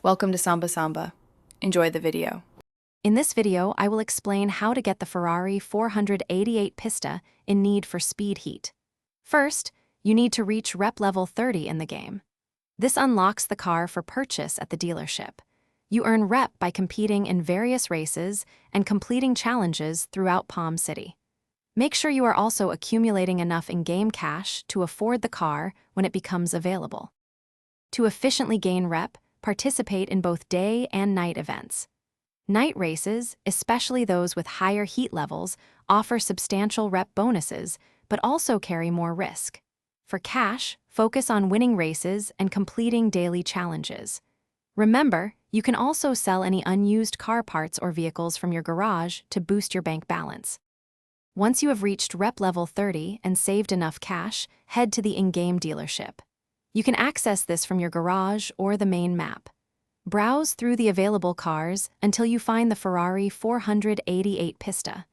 Welcome to Samba Samba. Enjoy the video. In this video, I will explain how to get the Ferrari 488 Pista in Need for Speed Heat. First, you need to reach rep level 30 in the game. This unlocks the car for purchase at the dealership. You earn rep by competing in various races and completing challenges throughout Palm City. Make sure you are also accumulating enough in-game cash to afford the car when it becomes available. To efficiently gain rep, participate in both day and night events. Night races, especially those with higher heat levels, offer substantial rep bonuses, but also carry more risk. For cash, focus on winning races and completing daily challenges. Remember, you can also sell any unused car parts or vehicles from your garage to boost your bank balance. Once you have reached rep level 30 and saved enough cash, head to the in-game dealership. You can access this from your garage or the main map. Browse through the available cars until you find the Ferrari 488 Pista.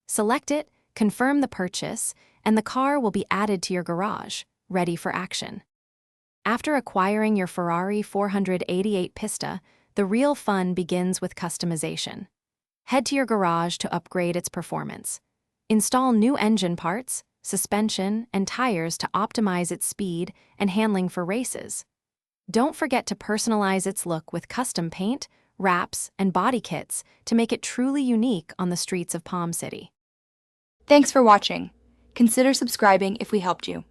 Select it, confirm the purchase, and the car will be added to your garage, ready for action. After acquiring your Ferrari 488 Pista, the real fun begins with customization. Head to your garage to upgrade its performance. Install new engine parts, suspension, and tires to optimize its speed and handling for races. Don't forget to personalize its look with custom paint, wraps, and body kits to make it truly unique on the streets of Palm City. Thanks for watching. Consider subscribing if we helped you.